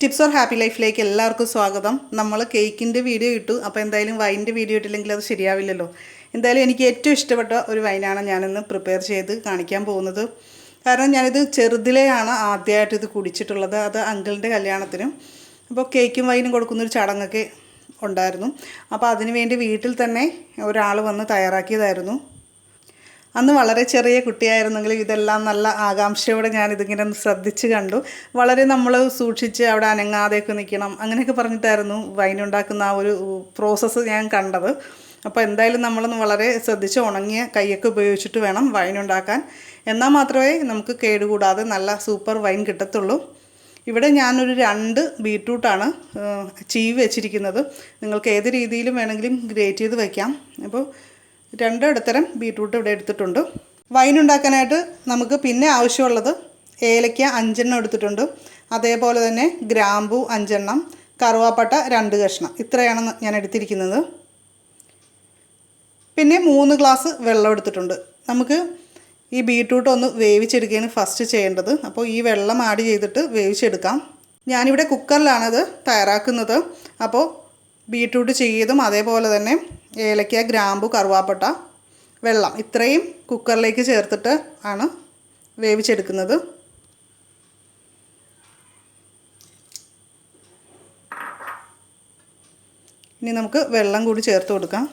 Tips or happy ലൈഫിലേക്ക് എല്ലാവർക്കും സ്വാഗതം. നമ്മൾ കേക്കിൻ്റെ വീഡിയോ ഇട്ടു. അപ്പോൾ എന്തായാലും വൈൻ്റെ വീഡിയോ ഇട്ടില്ലെങ്കിൽ അത് ശരിയാവില്ലല്ലോ. എന്തായാലും എനിക്ക് ഏറ്റവും ഇഷ്ടപ്പെട്ട ഒരു വൈനാണ് ഞാനിന്ന് പ്രിപ്പയർ ചെയ്ത് കാണിക്കാൻ പോകുന്നത്. കാരണം ഞാനിത് ചെറുതിലെയാണ് ആദ്യമായിട്ട് ഇത് കുടിച്ചിട്ടുള്ളത്. അത് അങ്കിളിൻ്റെ കല്യാണത്തിന്. അപ്പോൾ കേക്കും വൈനും കൊടുക്കുന്നൊരു ചടങ്ങൊക്കെ ഉണ്ടായിരുന്നു. അപ്പോൾ അതിനു വേണ്ടി വീട്ടിൽ തന്നെ ഒരാൾ വന്ന് തയ്യാറാക്കിയതായിരുന്നു. അന്ന് വളരെ ചെറിയ കുട്ടിയായിരുന്നെങ്കിലും ഇതെല്ലാം നല്ല ആകാംക്ഷയോടെ ഞാനിതിങ്ങനെ ശ്രദ്ധിച്ച് കണ്ടു. വളരെ നമ്മൾ സൂക്ഷിച്ച് അവിടെ അനങ്ങാതെയൊക്കെ നിൽക്കണം, അങ്ങനെയൊക്കെ പറഞ്ഞിട്ടായിരുന്നു വൈനുണ്ടാക്കുന്ന ആ ഒരു പ്രോസസ്സ് ഞാൻ കണ്ടത്. അപ്പോൾ എന്തായാലും നമ്മളൊന്ന് വളരെ ശ്രദ്ധിച്ച് ഉണങ്ങിയ കൈയൊക്കെ ഉപയോഗിച്ചിട്ട് വേണം വൈനുണ്ടാക്കാൻ. എന്നാൽ മാത്രമേ നമുക്ക് കേടുകൂടാതെ നല്ല സൂപ്പർ വൈൻ കിട്ടത്തുള്ളൂ. ഇവിടെ ഞാനൊരു 2 ബീട്രൂട്ടാണ് ചീവ് വെച്ചിരിക്കുന്നത്. നിങ്ങൾക്ക് ഏത് രീതിയിലും വേണമെങ്കിലും ഗ്രേറ്റ് ചെയ്ത് വയ്ക്കാം. അപ്പോൾ 2 ഇടത്തരം ബീട്രൂട്ട് ഇവിടെ എടുത്തിട്ടുണ്ട്. വൈൻ ഉണ്ടാക്കാനായിട്ട് നമുക്ക് പിന്നെ ആവശ്യമുള്ളത് ഏലയ്ക്ക 5 എണ്ണം എടുത്തിട്ടുണ്ട്. അതേപോലെ തന്നെ ഗ്രാമ്പൂ 5 എണ്ണം, കറുവാപ്പട്ട 2 കഷ്ണം, ഇത്രയാണ് ഞാൻ എടുത്തിരിക്കുന്നത്. പിന്നെ 3 ഗ്ലാസ് വെള്ളം എടുത്തിട്ടുണ്ട്. നമുക്ക് ഈ ബീട്രൂട്ട് ഒന്ന് വേവിച്ചെടുക്കുകയാണ് ഫസ്റ്റ് ചെയ്യേണ്ടത്. അപ്പോൾ ഈ വെള്ളം ആഡ് ചെയ്തിട്ട് വേവിച്ചെടുക്കാം. ഞാനിവിടെ കുക്കറിലാണത് തയ്യാറാക്കുന്നത്. അപ്പോൾ ബീട്രൂട്ട് ചെയ്തതും അതേപോലെ തന്നെ ഏലയ്ക്ക, ഗ്രാമ്പു, കറുവാപ്പട്ട, വെള്ളം ഇത്രയും കുക്കറിലേക്ക് ചേർത്തിട്ട് ആണ് വേവിച്ചെടുക്കുന്നത്. ഇനി നമുക്ക് വെള്ളം കൂടി ചേർത്ത് കൊടുക്കാം.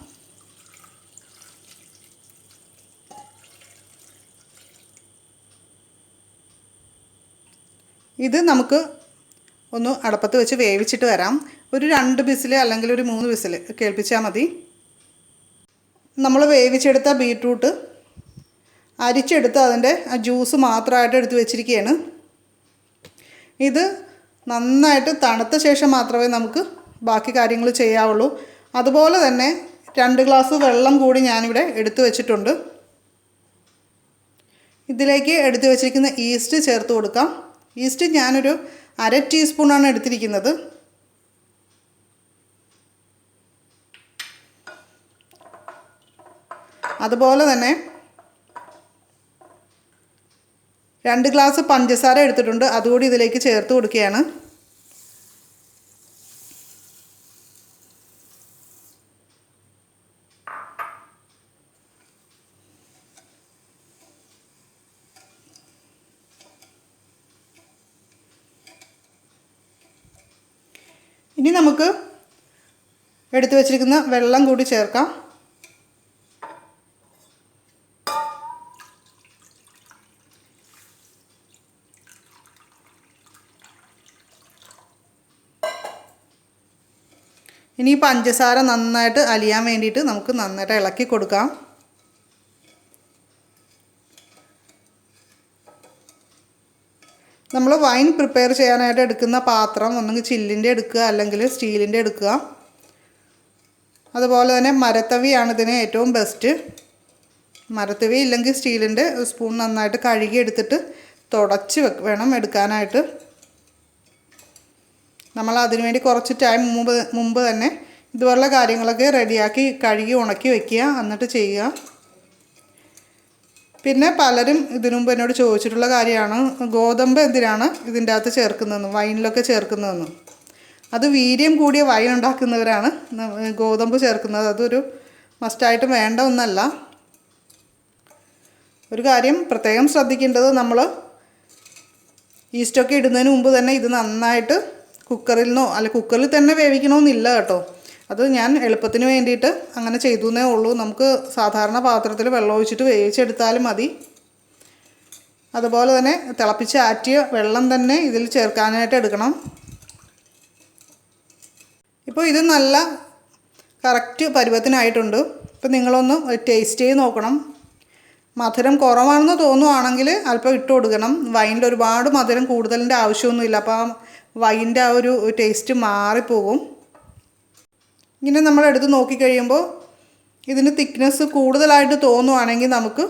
ഇത് നമുക്ക് ഒന്ന് അടപ്പത്ത് വെച്ച് വേവിച്ചിട്ട് വരാം. ഒരു 2 വിസിൽ അല്ലെങ്കിൽ ഒരു 3 വിസിൽ കേൾപ്പിച്ചാൽ മതി. നമ്മൾ വേവിച്ചെടുത്ത ബീട്രൂട്ട് അരിച്ചെടുത്ത് അതിൻ്റെ ആ ജ്യൂസ് മാത്രമായിട്ട് എടുത്ത് വെച്ചിരിക്കുകയാണ്. ഇത് നന്നായിട്ട് തണുത്ത ശേഷം മാത്രമേ നമുക്ക് ബാക്കി കാര്യങ്ങൾ ചെയ്യാവുള്ളൂ. അതുപോലെ തന്നെ 2 ഗ്ലാസ് വെള്ളം കൂടി ഞാനിവിടെ എടുത്തു വെച്ചിട്ടുണ്ട്. ഇതിലേക്ക് എടുത്തു വെച്ചിരിക്കുന്ന ഈസ്റ്റ് ചേർത്ത് കൊടുക്കാം. ഈസ്റ്റ് ഞാനൊരു 1/2 ടീസ്പൂണാണ് എടുത്തിരിക്കുന്നത്. അതുപോലെ തന്നെ 2 ഗ്ലാസ് പഞ്ചസാര എടുത്തിട്ടുണ്ട്. അതുകൂടി ഇതിലേക്ക് ചേർത്ത് കൊടുക്കുകയാണ്. ഇനി നമുക്ക് എടുത്തു വച്ചിരിക്കുന്ന വെള്ളം കൂടി ചേർക്കാം. ഇനി പഞ്ചസാര നന്നായിട്ട് അലിയാൻ വേണ്ടിയിട്ട് നമുക്ക് നന്നായിട്ട് ഇളക്കി കൊടുക്കാം. നമ്മൾ വൈൻ പ്രിപ്പയർ ചെയ്യാനായിട്ട് എടുക്കുന്ന പാത്രം ഒന്നെങ്കിൽ ചില്ലിൻ്റെ എടുക്കുക അല്ലെങ്കിൽ സ്റ്റീലിൻ്റെ എടുക്കുക. അതുപോലെ തന്നെ മരത്തവിയാണ് ഇതിന് ഏറ്റവും ബെസ്റ്റ്. മരത്തവി ഇല്ലെങ്കിൽ സ്റ്റീലിൻ്റെ സ്പൂൺ നന്നായിട്ട് കഴുകി എടുത്തിട്ട് തുടച്ച് വേണം എടുക്കാനായിട്ട്. നമ്മൾ അതിനു വേണ്ടി കുറച്ച് ടൈം മുമ്പ് തന്നെ ഇതുപോലുള്ള കാര്യങ്ങളൊക്കെ റെഡിയാക്കി കഴുകി ഉണക്കി വയ്ക്കുക, എന്നിട്ട് ചെയ്യുക. പിന്നെ പലരും ഇതിനു മുമ്പ് എന്നോട് ചോദിച്ചിട്ടുള്ള കാര്യമാണ് ഗോതമ്പ് എന്തിനാണ് ഇതിൻ്റെ അകത്ത് ചേർക്കുന്നതെന്ന്, വൈനിലൊക്കെ ചേർക്കുന്നതെന്ന്. അത് വീര്യം കൂടിയ വൈൻ ഉണ്ടാക്കുന്നവരാണ് ഗോതമ്പ് ചേർക്കുന്നത്. അതൊരു മസ്റ്റായിട്ട് വേണ്ട ഒന്നല്ല. ഒരു കാര്യം പ്രത്യേകം ശ്രദ്ധിക്കേണ്ടത്, നമ്മൾ ഈസ്റ്റൊക്കെ ഇടുന്നതിന് മുമ്പ് തന്നെ ഇത് നന്നായിട്ട് കുക്കറിൽ തന്നെ വേവിക്കണമെന്നില്ല കേട്ടോ. അത് ഞാൻ എളുപ്പത്തിന് വേണ്ടിയിട്ട് അങ്ങനെ ചെയ്തു എന്നേ ഉള്ളൂ. നമുക്ക് സാധാരണ പാത്രത്തിൽ വെള്ളം ഒഴിച്ചിട്ട് വേവിച്ചെടുത്താലും മതി. അതുപോലെ തന്നെ തിളപ്പിച്ച് ആറ്റിയ വെള്ളം തന്നെ ഇതിൽ ചേർക്കാനായിട്ട് എടുക്കണം. ഇപ്പോൾ ഇത് നല്ല കറക്റ്റ് പരുവത്തിനായിട്ടുണ്ട്. ഇപ്പോൾ നിങ്ങളൊന്ന് ടേസ്റ്റ് ചെയ്ത് നോക്കണം. മധുരം കുറവാണെന്ന് തോന്നുവാണെങ്കിൽ അല്പം ഇട്ട് കൊടുക്കണം. വൈനിൽ ഒരുപാട് മധുരം കൂടുതലിൻ്റെ ആവശ്യമൊന്നുമില്ല. അപ്പോൾ ആ വൈൻ്റെ ആ ഒരു ടേസ്റ്റ് മാറിപ്പോകും. ഇങ്ങനെ നമ്മൾ എടുത്ത് നോക്കിക്കഴിയുമ്പോൾ ഇതിന് തിക്നെസ് കൂടുതലായിട്ട് തോന്നുവാണെങ്കിൽ നമുക്ക്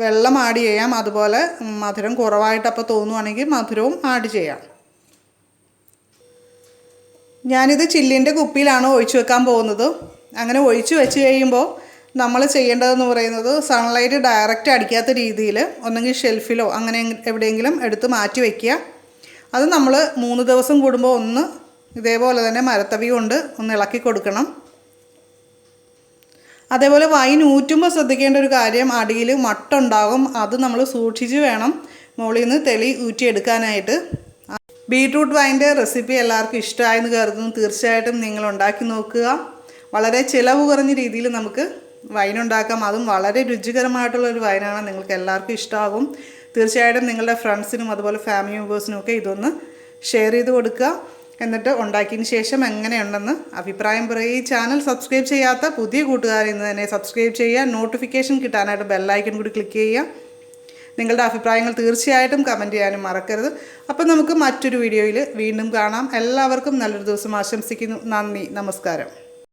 വെള്ളം ആഡ് ചെയ്യാം. അതുപോലെ മധുരം കുറവായിട്ട് അപ്പോൾ തോന്നുവാണെങ്കിൽ മധുരവും ആഡ് ചെയ്യാം. ഞാനിത് ചില്ലിൻ്റെ കുപ്പിയിലാണ് ഒഴിച്ചു വെക്കാൻ പോകുന്നത്. അങ്ങനെ ഒഴിച്ചു വെച്ച് കഴിയുമ്പോൾ നമ്മൾ ചെയ്യേണ്ടതെന്ന് പറയുന്നത് സൺലൈറ്റ് ഡയറക്റ്റ് അടിക്കാത്ത രീതിയിൽ ഒന്നെങ്കിൽ ഷെൽഫിലോ അങ്ങനെ എവിടെയെങ്കിലും എടുത്ത് മാറ്റി വയ്ക്കുക. അത് നമ്മൾ 3 ദിവസം കൂടുമ്പോൾ ഒന്ന് ഇതേപോലെ തന്നെ മരത്തവി കൊണ്ട് ഒന്ന് ഇളക്കി കൊടുക്കണം. അതേപോലെ വൈൻ ഊറ്റുമ്പോൾ ശ്രദ്ധിക്കേണ്ട ഒരു കാര്യം, അടിയിൽ മട്ടുണ്ടാകും. അത് നമ്മൾ സൂക്ഷിച്ച് വേണം മുകളിൽ നിന്ന് തെളി ഊറ്റിയെടുക്കാനായിട്ട്. ബീട്രൂട്ട് വൈൻ്റെ റെസിപ്പി എല്ലാവർക്കും ഇഷ്ടമായെന്ന് കരുതുന്നു. തീർച്ചയായിട്ടും നിങ്ങൾ ഉണ്ടാക്കി നോക്കുക. വളരെ ചിലവ് കുറഞ്ഞ രീതിയിൽ നമുക്ക് വൈൻ ഉണ്ടാക്കാം. അതും വളരെ രുചികരമായിട്ടുള്ളൊരു വൈനാണ്. നിങ്ങൾക്ക് എല്ലാവർക്കും ഇഷ്ടമാകും. തീർച്ചയായിട്ടും നിങ്ങളുടെ ഫ്രണ്ട്സിനും അതുപോലെ ഫാമിലി മെമ്പേഴ്സിനും ഒക്കെ ഇതൊന്ന് ഷെയർ ചെയ്ത് കൊടുക്കുക. എന്നിട്ട് ഉണ്ടാക്കിയതിന് ശേഷം എങ്ങനെയുണ്ടെന്ന് അഭിപ്രായം പറയുക. ഈ ചാനൽ സബ്സ്ക്രൈബ് ചെയ്യാത്ത പുതിയ കൂട്ടുകാരിൽ നിന്ന് തന്നെ സബ്സ്ക്രൈബ് ചെയ്യുക. നോട്ടിഫിക്കേഷൻ കിട്ടാനായിട്ട് ബെല്ലൈക്കൺ കൂടി ക്ലിക്ക് ചെയ്യുക. നിങ്ങളുടെ അഭിപ്രായങ്ങൾ തീർച്ചയായിട്ടും കമൻറ്റ് ചെയ്യാനും മറക്കരുത്. അപ്പം നമുക്ക് മറ്റൊരു വീഡിയോയിൽ വീണ്ടും കാണാം. എല്ലാവർക്കും നല്ലൊരു ദിവസം ആശംസിക്കുന്നു. നന്ദി, നമസ്കാരം.